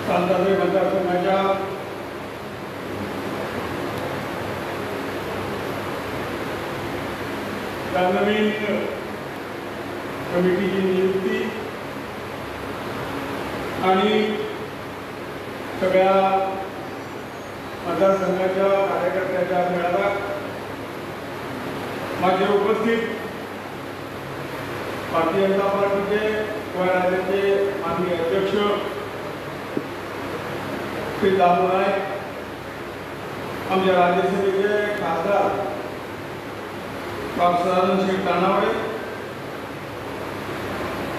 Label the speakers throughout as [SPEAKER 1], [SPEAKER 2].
[SPEAKER 1] सांताक्रूज मतदारसंघाच्या नवीन कमिटीची नियुक्ती आणि सगळ्या मतदारसंघाच्या कार्यकर्त्यांच्या मेळाव्यात माझे उपस्थित भारतीय जनता पार्टीचे व राज्याचे माननीय अध्यक्ष श्री दामू नाईक, आमच्या राज्यसभेचे खासदार सदानंद शेठ तानावडे,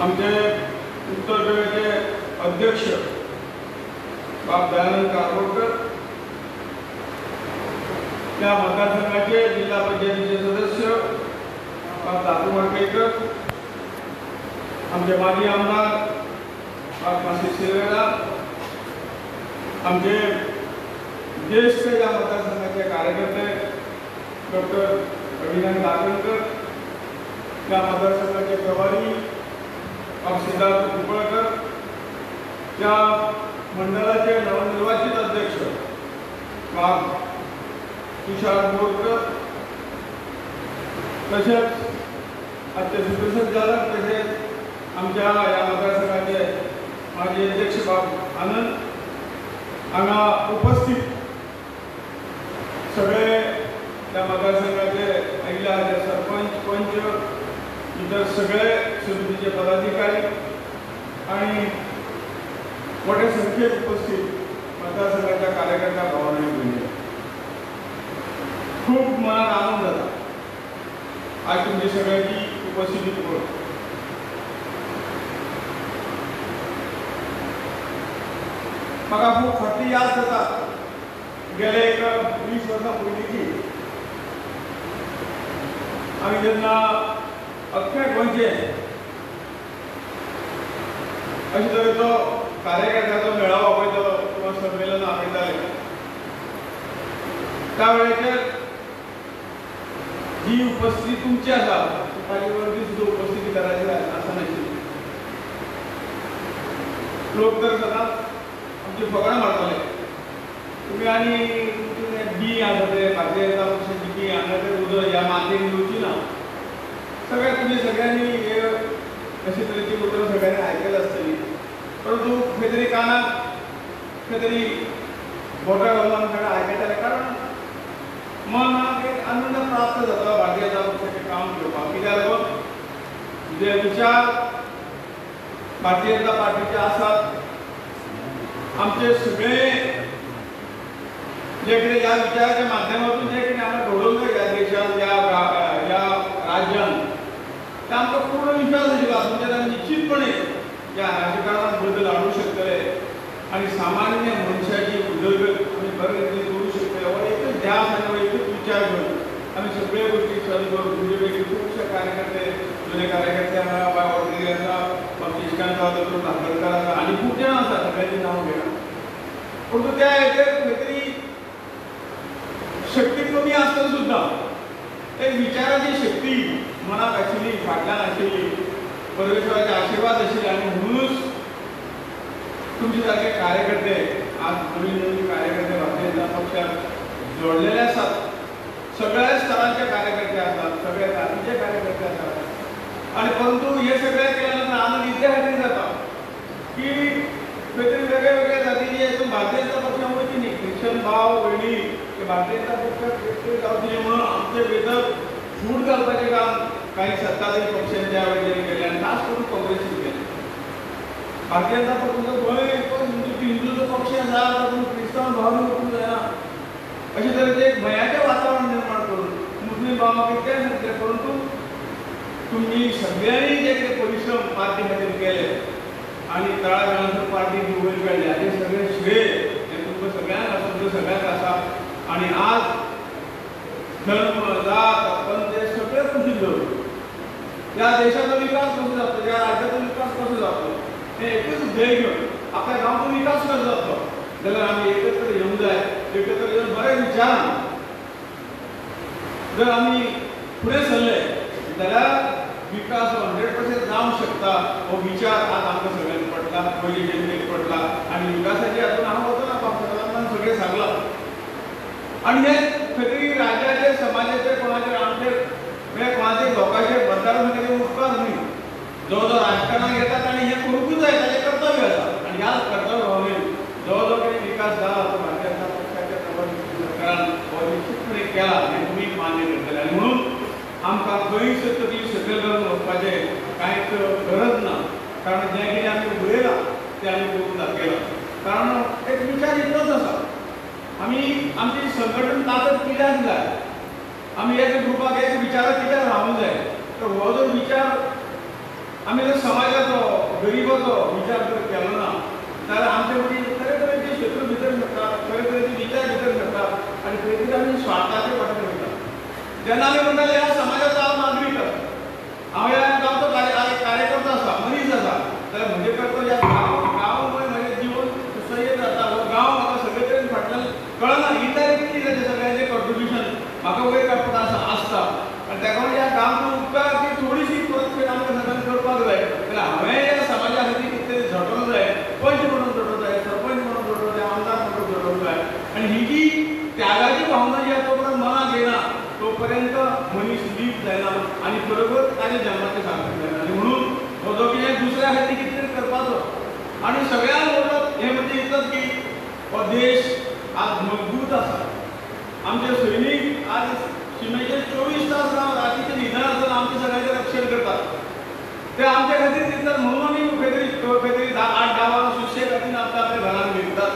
[SPEAKER 1] आमचे उत्तर गोव्याचे अध्यक्ष बाब दयानंद कारकोटकर, त्या मतदारसंघाचे जिल्हा पंचायतीचे सदस्य बाब दातू मडकेकर, आमचे माजी आमदार बाब मासी शिरवेला, आमचे ज्येष्ठ या मतदारसंघाचे कार्यकर्ते डॉक्टर अभिनंदन दाखलकर, त्या मतदारसंघाचे प्रभारी बाब सिद्धार्थ कुपळकर, त्या मंडळाचे नवनिर्वाचित अध्यक्ष बाब तुषार बोरकर, तसेच आजचे सुप्रसिद्ध झालं तसेच आमच्या या मतदारसंघाचे माजी अध्यक्ष बाब आनंद, हांगा उपस्थित सगळे त्या मतदारसंघाचे महिला सरपंच पंच इतर सगळे समितीचे पदाधिकारी आणि मोठ्या संख्येत उपस्थित मतदारसंघाच्या कार्यकर्त्या भावांनी बोलले. खूप मनात आनंद झाला आज तुमची सगळ्यांची उपस्थिती पूर्ण. म्हाका खूप फाटी याद जाता गेले एक 20 वर्सां पयलींची आमी जेन्ना अख्खे गोंयचे अशे तरेचो कार्यकर्त्याचो मेळावो आपयतालो किंवा संमेलन आपयताले, त्या वेळेचेर जी उपस्थिती तुमची आसा ताचे वरवीं सुद्दां उपस्थिती करायची आसनाशिल्ली. लोक तर सदांच आमची फकाणां मारताले, तुम्ही आणि बी आसा ते भारतीय जनता पक्षाची बी हांगा ते उदक ह्या मातयेन येवची ना. सगळ्या तुम्ही सगळ्यांनी हे अशे तरेची उतरां सगळ्यांनी आयकली आसतली, परंतु खंय तरी कानाक खंय तरी बोटां घालून सगळें आयकताले, कारण मनाक एक आनंद प्राप्त जाता भारतीय जनता पक्षाचें काम घेवपाक. कित्याक लागून जे विचार भारतीय जनता पार्टीचे आसात, आमचे सगळे जे कितें ह्या विचाराच्या माध्यमातून जे कितें आमी घडोवंक ह्या देशांत ह्या राज्यांत, ते आमकां पूर्ण विश्वास आशिल्लो तुमचेर आमी निश्चितपणे ह्या राजकारणात बदल हाडूंक शकतले आनी सामान्य मनशाची उदरगत आमी बरे तरेन करूंक शकतले. हो एकच ध्यास आनी हो एकच विचार घेवन आमी सगळे गोष्टी सहन करून तुमचे पैकी खुबशे कार्यकर्ते जुने कार्यकर्ते हांगा बाय वडगिरी आसा, बाब निश्कांत डॉक्टर धाकरकर आसा आनी खूब जाण आसा, सगळ्यांची नांव घेना. परंतु त्या हेचेर खंय तरी शक्ती कमी आसतना सुद्दां एक विचाराची शक्ती मनात आशिल्ली, फाटल्यान आशिल्ली, परमेश्वराचे आशीर्वाद आशिल्ले आनी म्हणूनच तुमचे सारके कार्यकर्ते आज नवीन नवीन कार्यकर्ते भारतीय जनता पक्षात जोडलेले आसात. सगळ्या स्तरांचे कार्यकर्ते आसात, सगळ्या जातीचे कार्यकर्ते आसात आणि परंतु हे सगळे केल्यानंतर आनंद इतल्या खातीर जाता की खंय तरी वेगळ्या जातीचे हातून भारतीय जनता पक्षात वयची न्ही. ख्रिश्चन भाव भयणी हे भारतीय जनता पक्षात एकठांय जावचे म्हणून आमचे भितर फूट घालपाचें काम काही सत्ताधारी पक्षांच्या वतीन केलें आनी खास करून काँग्रेसीन केलें. भारतीय जनता पक्षाचो गोंय हिंदूचो पक्ष आसा, तातूंत क्रिस्तांव भाव वचूंक जायना अशे तरेचें एक भयाचें वातावरण निर्माण करून मुस्लीम भावांक कितें सांगलें. परंतु तुम्ही सगळ्यांनी जे कितें परिश्रम पार्टी खातीर केले आनी तळागाळांतून पार्टी वयर काडली हाचे सगळें श्रेय हें तुमकां सगळ्यांक आसा, तुमकां सगळ्यांक आसा. आनी आज धर्म जात पंथ हे सगळें कुशीक धरून ह्या देशाचो विकास कसो जातलो, ह्या राज्याचो विकास कसो जातलो हें एकूच ध्येय घेवन आपल्या गांवचो विकास कसो जातलो जाल्यार आमी एकत्र येवंक जाय. एकत्र येवन बरें विचारान जर आमी फुडें सरले जाल्यार विकास 100% जावंक शकता. हो विचार आज आमकां सगळ्यांक पडला, पयली जनतेक पडला आनी विकासाची आणि हे खरी राज्याचे समाजाचे कोणाचे आमचे म्हणजे कोणाचे लोकांचे बंधारे उपकार नाही जवळजवळ राजकारणात येतात आणि हे करूनच आहे त्याचे कर्तव्य असतात आणि याच कर्तव्य भावने जवळजवळ काही विकास झाला तो भारतीय जनता पक्षाच्या सरकारान निश्चितपणे केला हे तुम्ही मान्य करतले आणि म्हणून आमकां खंयच तरी सकयल करून वचपाचे कांयच गरज ना कारण जें कितें आमी उलयलां तें आमी करून दाखयलां कारण एक विचार इतलोच आसा आमी आमची संघटन ताकद कित्याक जाय आमी एक ग्रुपाक एक विचार कित्याक रावूंक जाय तर हो जो विचार आमी जर समाजाचो गरिबाचो विचार जर केलो ना जाल्यार आमचे मदीं तरेतरेचे क्षेत्र भितर घडटात तरेतरेचे विचार भितर घडटात आनी खंय तरी आमी स्वार्थाचे वाटेन वयता जेन्ना आमी म्हणटाले ह्या समाजाचो हांव नागरीक आसा हांव ह्या गांवचो कार्यकर्तो आसा मनीस आसा जाल्यार म्हजे कर्तव्य गांव म्हजें जीवन सुसह्य जाता हो गांव म्हाका सगळे तरेन फाटल्यान कळना इनडायरेक्टली ताचें सगळ्यांचें कॉन्ट्रिब्युशन म्हाका वयर काडपाक आसता आनी ताका लागून ह्या गांवचो उपकार ती थोडीशी परतफेड आमकां सगळ्यांक करपाक जाय जाल्यार हांवें ह्या समाजा खातीर कितें तरी झटोवंक जाय पंच म्हणून झटोवंक जाय सरपंच म्हणून झटोवंक जाय आमदार म्हणून झटोवंक जाय आनी ही जी त्यागाची भावना जी तो पर्यंत मनाक येना तोपर्यंत मनीस लीप जायना आनी बरोबर ताचे जन्माचें सार्थक जायना आनी म्हणून हो जो कितें दुसऱ्या खातीर कितें तरी करपाचो आनी सगळ्यांत व्हडलो हें म्हणजे इतलोच की हो देश आज मजबूत आसा आमचे सैनीक आज शिमेचेर 24 तास रातीचे न्हिदना आसतना आमचे सगळ्यांचें रक्षण करतात ते आमच्या खातीर दितात म्हणून आमी खंय तरी 8-10 वरां सुशेग खातीर आमकां आपल्या घरान घेतात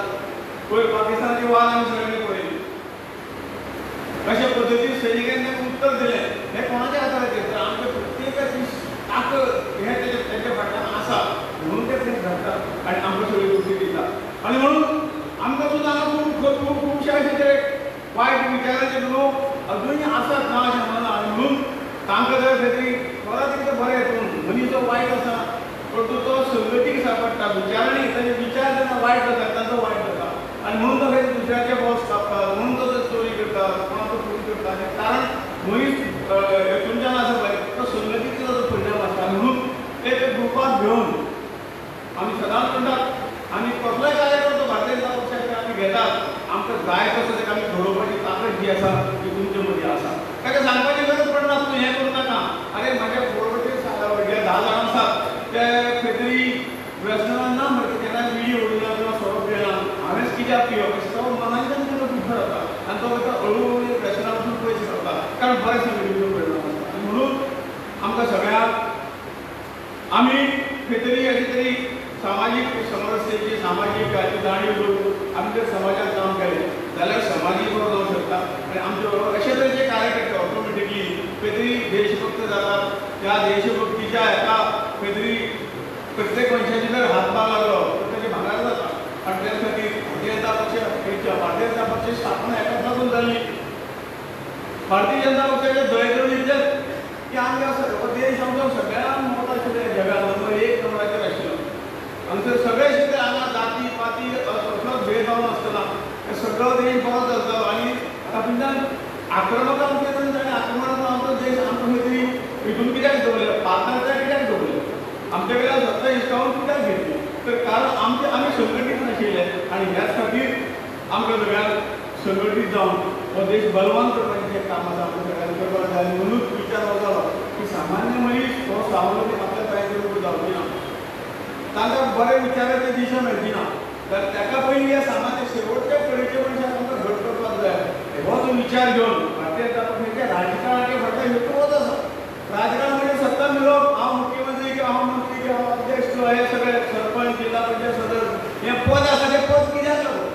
[SPEAKER 1] पयर पाकिस्तानाची वार आमी सगळ्यांनी पळयली अशा पद्दतीन सैनिकांनी उत्तर दिलें हें कोणाच्या हाताचेर तर आमच्या प्रत्येकाची ताकद हें तेच्या फाटल्यान आसा म्हणून ते घडटात आनी आमकां सगळी गोश्टी दितात आनी म्हणून आमकां सुद्दां खुबशे अशे ते वायट विचाराचे लोक अजूनय आसात ना अशें म्हणना आनी म्हणून तांकां जर खंय तरी परत एकदां बरें हितून मनीस जो वायट आसा परंतु तो संगतीक सांपडटा विचारांनी ताचे विचार जेन्ना वायट जाता ताचो वायट जाता आनी म्हणून तो खंय दुसऱ्याचे बॉस कापता म्हणून तो चोरी करता कोणाचो चोरी करता आनी कारण मनीस हितूनच्यान आसा पळय तो संगतीचो ताचो परिणाम आसता म्हणून एक ग्रुपाक घेवन आमी सदांच म्हणटात आनी कसलोय कार्यकर्तो भारतीय जनता पक्षाचे आमी घेतात आमकां जाय तसो ताका आमी घडोवपाची ताकद जी आसा ती तुमचे मदीं आसा ताका सांगपाची गरज पडना तूं हें करूं नाका अरे म्हाज्या बरोबरचे 10 जाण आसात ते खंय तरी व्यसनान ना म्हणटा केन्ना विडी उडयना किंवा सोरो पियेना हांवेंच कित्याक पिवप अशें तो मनांतल्यान तेजो भितर जाता आनी तो ताका हळू व्यसना पसून पयस करता कारण बरें संगतीचो परिणाम आसता आनी म्हणून आमकां सगळ्यांक आमी खंय तरी अशें तरी सामाजीक समस्येची सामाजीक जाणीव करून आमी जर समाजात काम केलें जाल्यार समाजूय बरो जावंक शकता आनी आमचे बरोबर अशे तरेचे कार्यकर्ते ऑटोमॅटिकली खंय तरी देशभक्त जातात त्या देशभक्तीच्या हेका खंय तरी प्रत्येक मनशाची जर हातभार लागलो तर ताचे भांगर जाता आनी त्या खातीर भारतीय जनता पक्षाची स्थापना हेकाच लागून जाल्ली भारतीय जनता पक्षाचे दयेकरून इतलेंच की आमी हो देश आमचो सगळ्यांत मोठो आशिल्लो जगांत नंबर 1 नंबराचेर आशिल्लो आमचे सगळे क्षेत्र हांगा जाती पाती असलो भेदभाव नासतना सगळो देश बरो चलतालो आनी तातूंतल्यान आक्रमकांक केन्ना ताणें आक्रमणाचो आमचो देश आमकां खंय तरी हितून कित्याक दवरलो पात्रांतल्यान कित्याक दवरलो आमचे कडल्यान सत्ता हिसकावून कित्याक घेतली तर कारण आमी संघटीत नाशिल्ले आनी ह्याच खातीर आमकां सगळ्यांक संघटीत जावन हो देश बलवान करपाचें जें काम आसा आमकां सगळ्यांक करपाक जाय म्हणून विचार हो जालो की सामान्य मनीस हो स्वावलंबी आपल्या पांयाचेर उबो जावची ना तांकां बरे विचाराची दिशा मेळची ना तर ताका पयलीं ह्या समाजाच्या शेवटच्या कडेच्या मनशाक आमकां घट करपाक जाय हो जो विचार घेवन भारतीय जनता पक्षाच्या राजकारणाचे फाटल्यान हेतूच आसा राजकारण म्हणजे सत्ता मेळोवप हांव मुख्यमंत्री किंवा हांव मंत्री किंवा हांव अध्यक्ष किंवा हे सगळे सरपंच जिल्हा पंचायत सदस्य हें पद आसा तें पद कित्याक लागून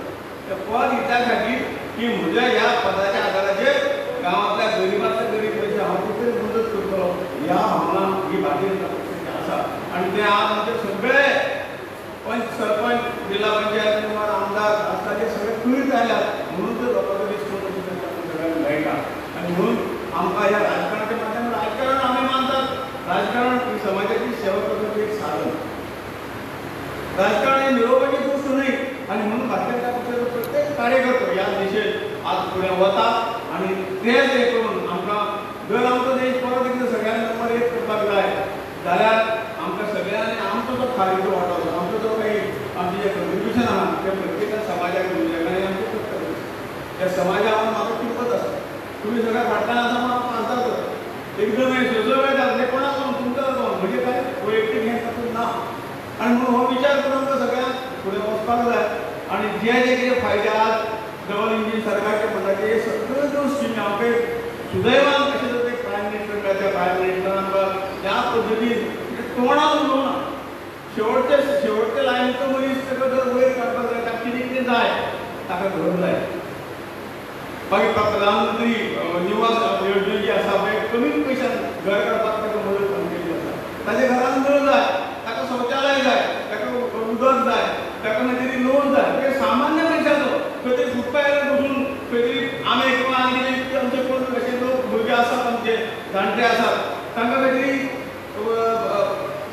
[SPEAKER 1] तें पद हित्या खातीर की म्हज्या ह्या पदाच्या आदाराचेर गांवांतल्या गरिबांतल्या गरीब मनशाक हांव कितें तरी मदत करतलो ह्या भावना ही भारतीय जनता पक्षाची आसा आनी ते आज आमचे सगळे पंच सरपंच जिल्हा पंचायत किंवा आमदार आसता ते सगळे पीड जाल्यात म्हणून ते लोकांचो रिस्पॉन्स सगळ्यांक मेळटा आनी म्हणून आमकां ह्या राजकारणाच्या माध्यमांतल्यान राजकारण आमी मानतात राजकारण ही समाजाची सेवा करपाचें एक साधन राजकारण हे मिळोवपाची गोष्ट न्हय आनी म्हणून भारतीय जनता पक्षाचो प्रत्येक कार्यकर्तो ह्या दिशेन आज फुडें वता आनी तेच हें करून आमकां जर आमचो देश परत एकदां सगळ्यांक नंबर 1 करपाक जाय जाल्यार आमकां सगळ्यांनी आमचो जो खारीचो वांटो आसा आमचो जो काही आमचें जें कॉन्ट्रिब्युशन आहा तें प्रत्येका समाजाक दिवचें आनी आमचें कर्तव्य त्या समाजा तुम्ही सगळ्या फाटल्याला असं मला मानतात एकदम हे सुचवतात हे कोणाकडून तुमचं कोण म्हणजे काय वैयक्तिक घ्यायचं ना आणि म्हणून हो विचार करून तर सगळ्यात पुढे वचपाक जाय आणि जे जे कितें फायदे आहात डबल इंजिन सरकारचे म्हणटात हे सगळ्यो ज्यो स्किमी आमकां सुदैवान कशें तर ते प्रायम मिनिस्टरान आमकां त्या पद्दतीन तोंडान उलोवना शेवटचे लायनीचो मनीस ताका जर वयर काडपाक जाय ताका कितें कितें जाय ताका घर जाय मागीर प्रधानमंत्री निवास योजना जी आसा पळय कमीत पयशान घर काडपाक ताका मदत केल्ली आसा ताच्या घरान नळ जाय ताका शौचालय जाय ताका उदक जाय ताका मागीर लोन जाय ते सामान्य मनशाचो खंय तरी फुटपाथार बसून खंय तरी आमे किंवा आनी कितें आमचे कोण अशे लोक भुरगे आसात आमचे जाणटे आसात तांकां खंय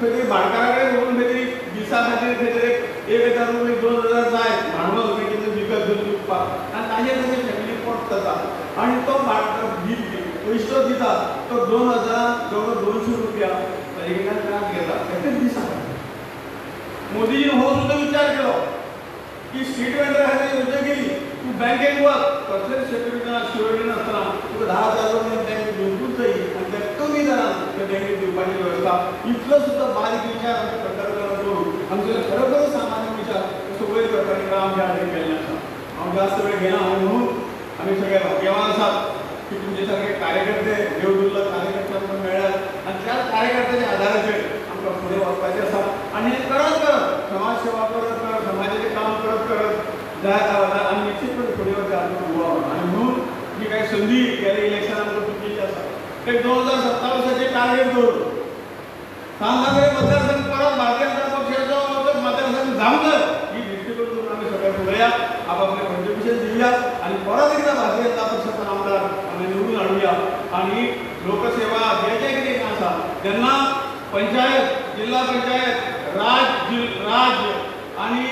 [SPEAKER 1] तरी भाटकारा कडेन वचून खंय तरी दिसा खातीर खंय तरी 1,000 रुपये 2,000 जाय भांडवल खंय कितें विकत घेवन विकपाक आनी ताजेर ताजे फॅमिली पोट जाता आनी तो पयसो दिता तो 2,000 जवळ 200 रुपया ताजे कडल्यान त्रास घेता एकाच दिसा मोदीजीन हो सुद्दां विचार केलो की स्ट्रीट वेंडर खातीर योजना केली तूं बँकेक वच कसलेच सिक्युरिटी नासतना तुका 10,000 रुपया बँकेक घेवंकूच जायी आनी त्या कमी दरान त्या बँकेक दिवपाची वेवस्था इतलो सुद्दां बारीक विचार आमच्या सरकारान करून आमचे खरोखर सामान्य विचार असो वयर करपाचें काम आमच्या हातीन केल्लें आसा हांव जास्त वेळ घेना आनी म्हणून आमी सगळे भाग्यवान आसात की तुमचे सारके कार्यकर्ते देवदुर्लभ कार्यकर्ते आमकां मेळ्ळ्यात आनी त्याच कार्यकर्त्याच्या आदाराचेर आमकां फुडें वचपाचें आसा आनी हें करत समाज सेवा करत समाजाचें काम करत जाय आनी निश्चितपणे फुडें वचत आनी म्हणून जी कांय संदी गेल्या इलेक्शनाक आमकां चुकीची आसा ते 2027 वर्साचें टार्गेट दवरून सांगरे मतदारसंघ परत भारतीय जनता पक्षाचो मतदारसंघ जावंक जाय ही दृश्टी करून आमी सगळे फुडें या आपआपले कॉन्ट्रिब्युशन दिवया आनी परत एकदा भारतीय जनता पक्षाचो आमदार आमी निवडून हाडुया आनी लोकसेवा जे जे कितें आसा जेन्ना पंचायत जिल्हा पंचायत राज्य आणि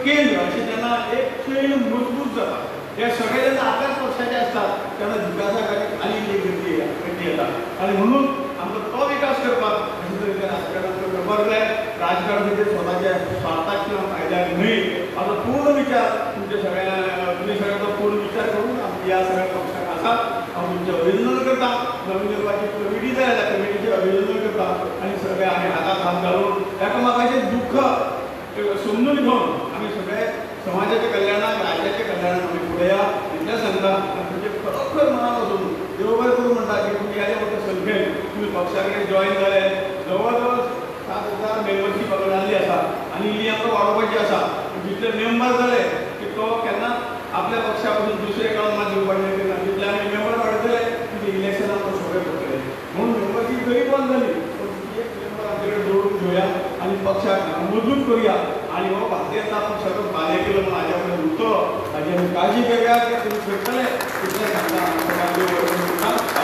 [SPEAKER 1] केंद्र असे त्यांना एक चैन मजबूत जाता हे सगळे जेन्ना आपल्याच पक्षाचे असतात तेन्ना विकासाकडे आनी एक गती येता आणि म्हणून आमकां तो विकास करपाक अशे तरेचे राजकारणात खबर जाय राजकारण म्हणजे स्वताच्या स्वार्थाक किंवा फायद्याक न्हय हाचो पूर्ण विचार तुमच्या सगळ्या तुमी सगळ्यांचो पूर्ण विचार करून ह्या सगळ्या पक्षाक आसात हांव तुमचें अभिनंदन करता नवीन निर्वाचित कमिटी जाय त्या कमिटीचें अभिनंदन करता आनी सगळे आमी हाताक हात घालून एकामेकाचें दुख्ख समजून घेवन आमी सगळे समाजाच्या कल्याणाक राज्याच्या कल्याणाक आमी फुडें या इतलें सांगता आनी तुमचे खरोखर मनान वचून देव बरें करूं म्हणटा की तुमी येदे मोठे संख्येन तुमी पक्षा कडेन जॉयन जाले जवळ जवळ 7,000 मेंबरशीप जाल्ली आसा आनी ही आमकां वाडोवपाची आसा जितले मेंबर जाले की तो केन्ना आपल्या पक्षा पासून दुसरे कडेन मात दिवपाचें केन्ना जितले आमी मेंबर वाडयतले तितले इलेक्शनाक आमकां सगळे पडटले म्हणून मेंबरशीप जरी बंद जाली एक मेंबर आमचे कडेन दवरून घेवया आनी पक्षाक मजबूत करुया आनी हो भारतीय जनता पक्षाचो कार्यक्रम म्हणून हाज्या कडेन उरतलो हाजी आमी काळजी घेवया की तुमी करतले इतलें सांगता